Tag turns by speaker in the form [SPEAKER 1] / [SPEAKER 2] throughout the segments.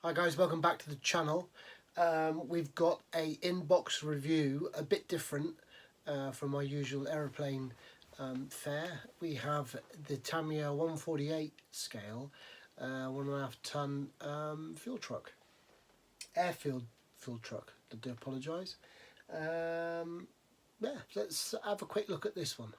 [SPEAKER 1] Hi guys, welcome back to the channel. We've got a inbox review, a bit different from our usual aeroplane fare. We have the Tamiya 148 scale, 1.5 ton fuel truck, Airfield fuel truck. I do apologise. Yeah, let's have a quick look at this one.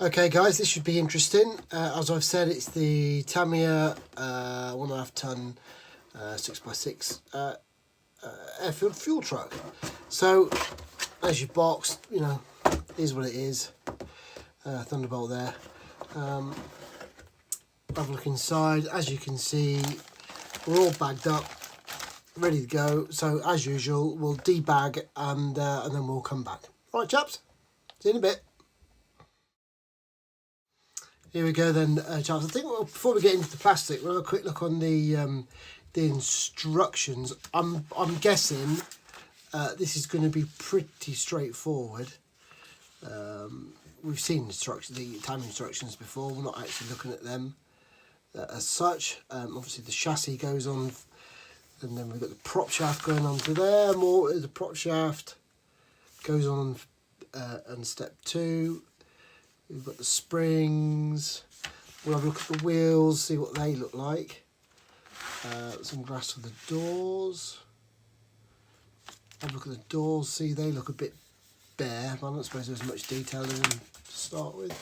[SPEAKER 1] Okay guys, this should be interesting. As I've said, it's the Tamiya 1.5 ton 6x6 Airfield fuel truck. So as you boxed, you know, here's what it is. Thunderbolt there. Have a look inside. As you can see, we're all bagged up, ready to go. So as usual, we'll debag and then we'll come back. Right chaps, see you in a bit. Here we go then, chaps. I think before we get into the plastic, we'll have a quick look on the instructions. I'm guessing this is going to be pretty straightforward. We've seen the time instructions before. We're not actually looking at them as such. Obviously the chassis goes on, and then we've got the prop shaft going on to there. More the prop shaft goes on step 2. We've got the springs. We'll have a look at the wheels, see what they look like. Some grass for the doors. Have a look at the doors, see they look a bit bare. I don't suppose there's much detail in them to start with.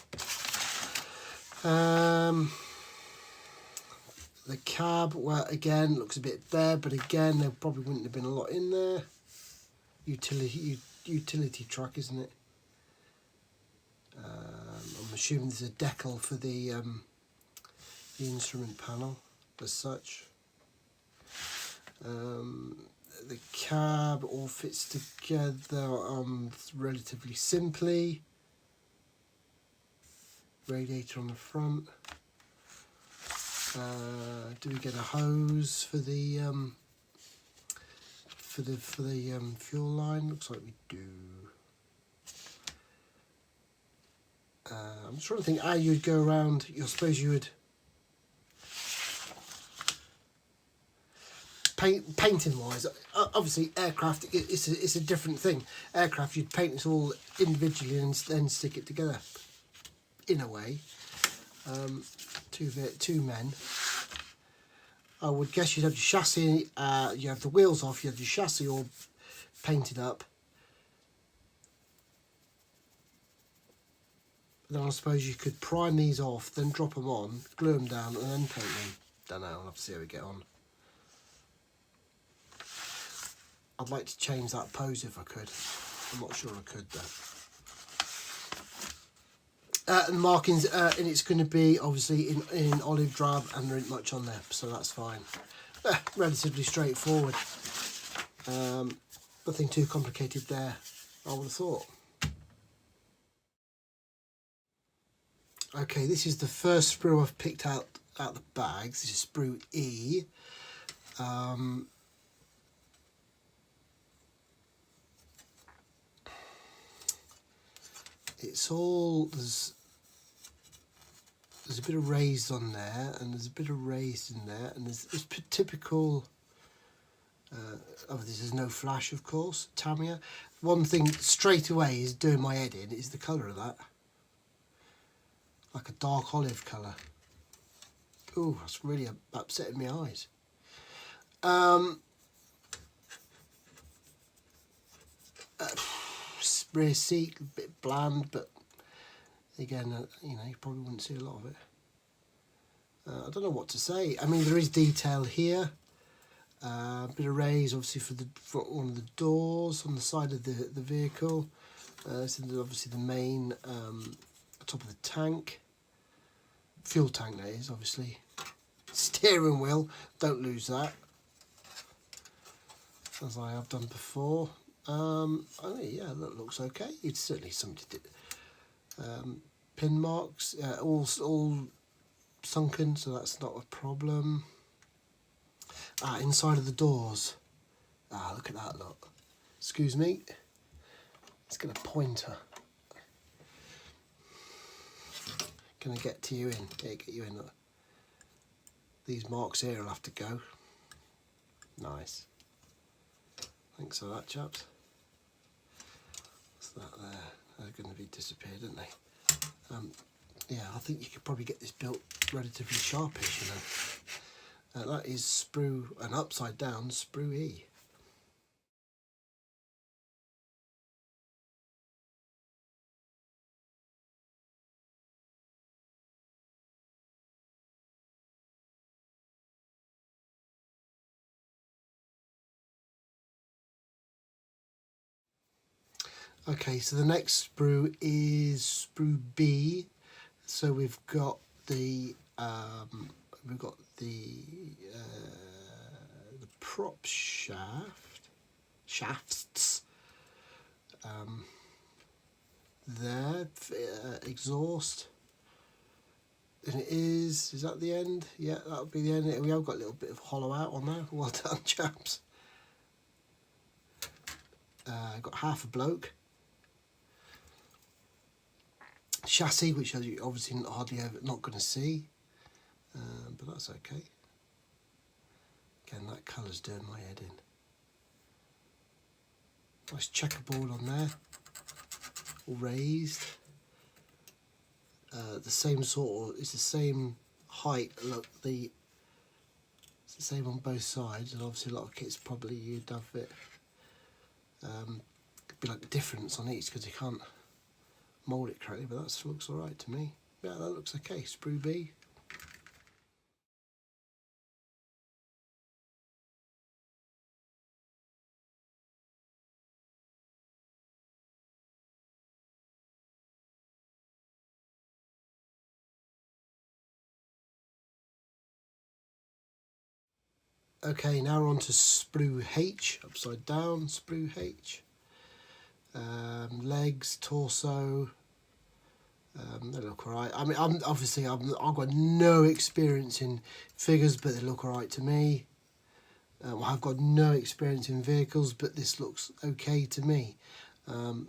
[SPEAKER 1] The cab, well, again, looks a bit bare, but again, there probably wouldn't have been a lot in there. Utility truck, isn't it? I'm assuming there's a decal for the instrument panel as such. The cab all fits together relatively simply. Radiator on the front. Do we get a hose for the fuel line? Looks like we do. I'm just trying to think how you'd go around. I suppose you would painting wise. Obviously, aircraft it's a different thing. Aircraft, you'd paint it all individually and then stick it together. In a way, two men. I would guess you'd have your chassis. You have the wheels off. You have your chassis all painted up. Then I suppose you could prime these off, then drop them on, glue them down, and then paint them. Don't know, I'll have to see how we get on. I'd like to change that pose if I could. I'm not sure I could though. And markings, and it's going to be obviously in olive drab, and there ain't much on there, so that's fine. Relatively straightforward. Nothing too complicated there, I would have thought. Okay, this is the first sprue I've picked out the bags. This is sprue E. It's all there's a bit of raised on there, and there's a bit of raised in there, and there's typical. This is no flash, of course. Tamiya. One thing straight away is doing my head in is the colour of that. Like a dark olive colour. Ooh, that's really upsetting my eyes. Rear seat, a bit bland, but again, you know, you probably wouldn't see a lot of it. I don't know what to say. I mean, there is detail here. A bit of raise, obviously, for one of the doors on the side of the vehicle. So there's obviously the main top of the tank. Fuel tank, that is, obviously. Steering wheel, don't lose that, as I have done before. I mean, yeah, that looks okay. It's certainly something to do. Pin marks, all sunken, so that's not a problem. Inside of the doors. Look at that, look. Excuse me. Let's get a pointer. Can I get to you in? Yeah, get you in. Look. These marks here will have to go. Nice. Thanks for that, chaps. What's that there? They're going to be disappeared, aren't they? Yeah, I think you could probably get this built relatively sharpish, you know. That is sprue, an upside down sprue E. Okay, so the next sprue is sprue B. So we've got the prop shafts there, exhaust, and it is that the end? Yeah, that'll be the end. We have got a little bit of hollow out on there. Well done, chaps. Got half a bloke. Chassis, which you're obviously hardly ever not going to see, but that's okay. Again, that colour's doing my head in. Nice checkerboard on there, all raised. The same sort of, it's the same height. Look, it's the same on both sides, and obviously a lot of kits probably you'd have it. Could be like a difference on each because you can't mould it correctly, but that looks alright to me. Yeah, that looks okay. Sprue B. Okay, now we're on to sprue H, upside down, sprue H. Legs, torso, they look alright. I mean, I've got no experience in figures, but they look alright to me. I've got no experience in vehicles, but this looks okay to me.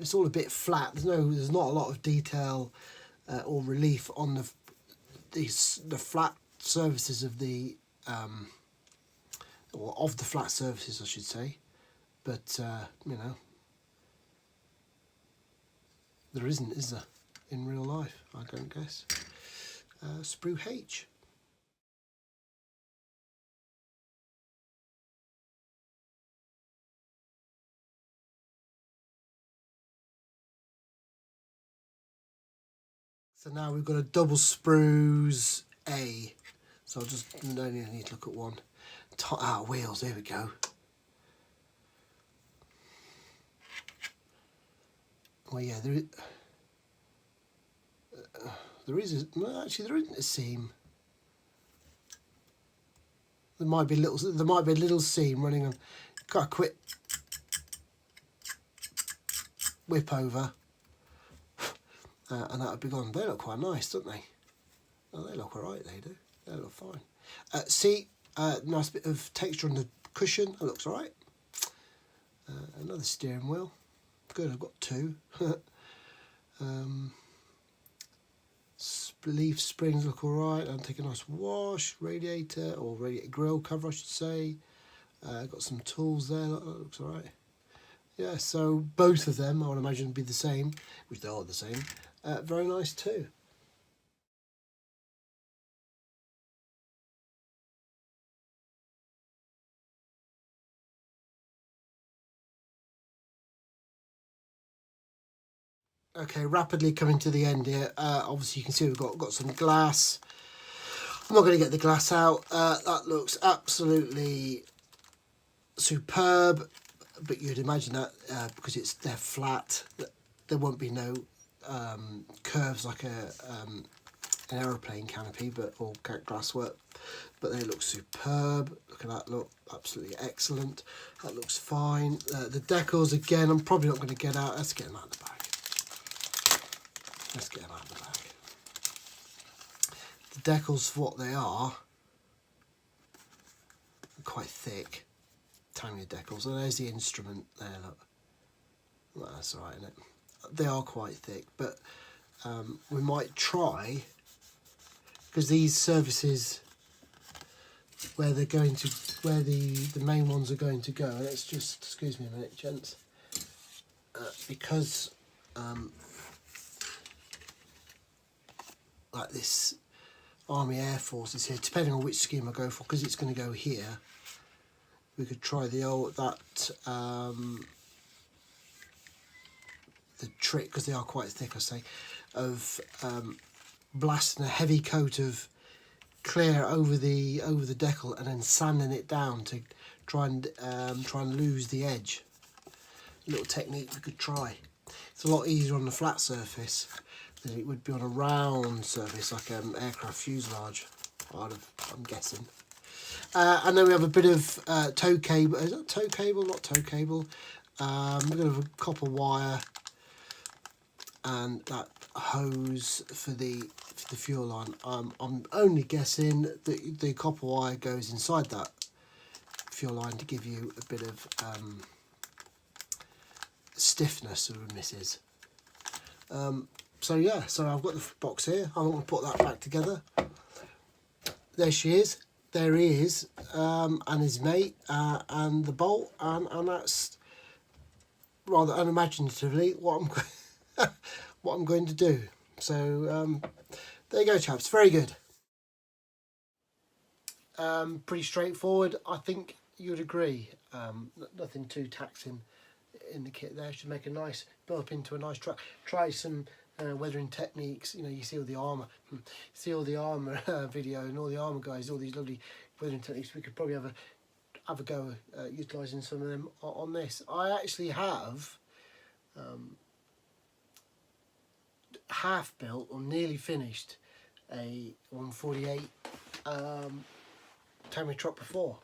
[SPEAKER 1] It's all a bit flat. There's not a lot of detail or relief on the flat surfaces of the or of the flat surfaces, I should say. But you know, there isn't, is there, in real life? I don't guess. Sprue H. So now we've got a double sprues A. So I'll just only need to look at one. Wheels, there we go. Well, yeah, there is well, actually there isn't a seam. There might be a little seam running on. Got a quick whip over, and that would be gone. They look quite nice, don't they? Oh, they look alright. They do. They look fine. Seat, nice bit of texture on the cushion. That looks alright. Another steering wheel. Good. I've got two. Leaf springs look alright. I'll take a nice wash. Radiator or radiator grill cover, I should say. Got some tools there. That looks alright. Yeah, so both of them I would imagine would be the same, which they are the same. Very nice too. Okay, rapidly coming to the end here. Obviously you can see we've got some glass. I'm not going to get the glass out. That looks absolutely superb, but you'd imagine that because they're flat, there won't be no curves like an aeroplane canopy, or glasswork. But they look superb. Look at that, look absolutely excellent. That looks fine. The decals again, I'm probably not going to get out. Let's get them out of the bag. Let's get them out of the bag. The decals, for what they are quite thick. Tamiya decals. So there's the instrument there, look. Well, that's alright, isn't it? They are quite thick, but we might try, because these surfaces where they're going to, where the main ones are going to go. Let's just, excuse me a minute, gents, because like this Army Air Force is here, depending on which scheme I go for, because it's going to go here. We could try the old, the trick, because they are quite thick, I say, of blasting a heavy coat of clear over the decal and then sanding it down to try and lose the edge. A little technique we could try. It's a lot easier on the flat surface than it would be on a round surface like an aircraft fuselage, I'm guessing. And then we have a bit of tow cable. Is that tow cable? Not tow cable. A bit of a copper wire and that hose for the fuel line. I'm only guessing that the copper wire goes inside that fuel line to give you a bit of stiffness of misses. So yeah, so I've got the box here. I'm going to put that back together. There she is. There he is, and his mate, and the bolt, and that's rather unimaginatively what I'm going to do. So there you go, chaps. Very good. Pretty straightforward. I think you'd agree. Nothing too taxing in the kit there. Should make a nice build up into a nice truck. Try some weathering techniques. You know, you see all the armour, video, and all the armour guys, all these lovely weathering techniques. We could probably have a go utilising some of them on this. I actually have half built or nearly finished a 148 Tamiya truck before,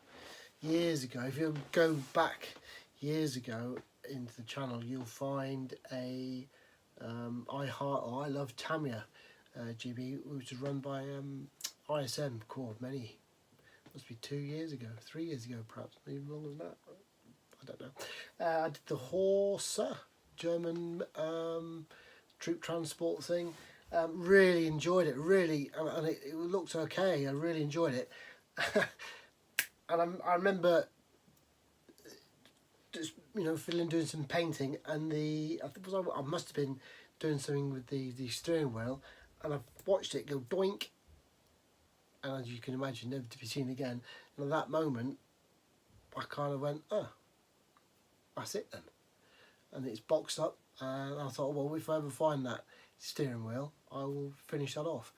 [SPEAKER 1] years ago. If you go back years ago into the channel, you'll find a I Love Tamiya GB, which was run by ISM Corps must be 2 years ago, 3 years ago perhaps, maybe longer than that, I don't know. I did the Horsa, German troop transport thing. Really enjoyed it, really, and it looked okay. I really enjoyed it. And I remember just, you know, doing some painting, and I must have been doing something with the steering wheel, and I've watched it go doink, and as you can imagine, never to be seen again. And at that moment I kind of went, oh, that's it then. And it's boxed up, and I thought, well, if I ever find that steering wheel, I will finish that off.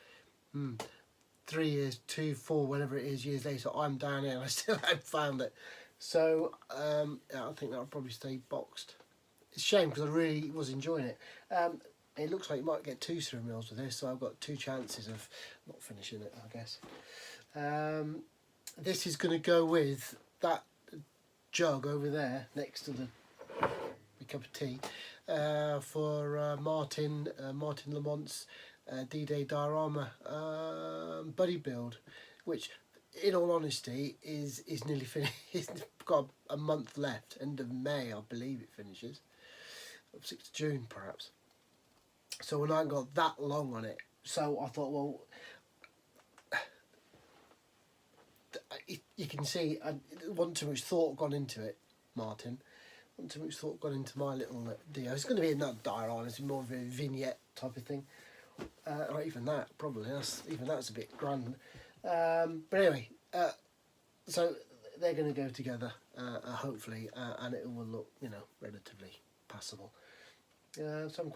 [SPEAKER 1] 3 years, 2, 4, whatever it is, years later, I'm down here and I still haven't found it. So yeah, I think that'll probably stay boxed. It's a shame because I really was enjoying it. It looks like you might get 2 steering wheels with this, so I've got 2 chances of not finishing it, I guess. This is going to go with that jug over there next to the cup of tea for Martin Lamont's D-Day diorama buddy build, which in all honesty is nearly finished. It's got a month left, end of May I believe it finishes, 6th of June perhaps. So when I got that long on it, so I thought, well, you can see I wasn't too much thought gone into it, Martin. Wasn't too much thought gone into my little deal. It's going to be another diorama, it's more of a vignette type of thing. Or even that, probably. That's a bit grand. But anyway, so they're going to go together, hopefully, and it will look, you know, relatively passable. So I'm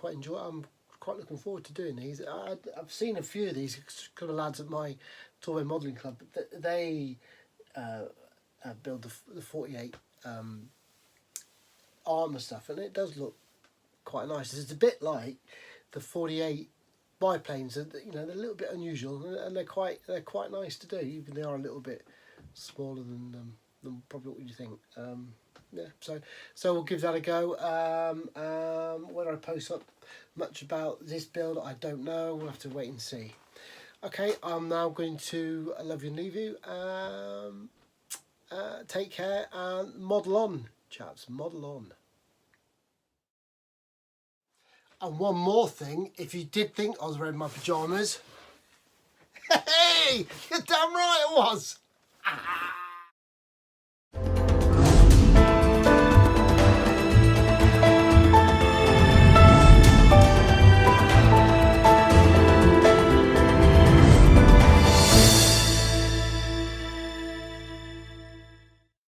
[SPEAKER 1] quite looking forward to doing these. I've seen a few of these kind of lads at my Tourway Modelling Club. They build the 48 armour stuff, and it does look quite nice. It's a bit like the 48 biplanes. You know, they're a little bit unusual, and they're quite nice to do. Even they are a little bit smaller than probably what you think. Yeah, so we'll give that a go. Whether I post up much about this build, I don't know. We'll have to wait and see. Okay, I'm now going to love you and leave you. Take care and model on, chaps. Model on. And one more thing, if you did think I was wearing my pyjamas, hey, you're damn right I was.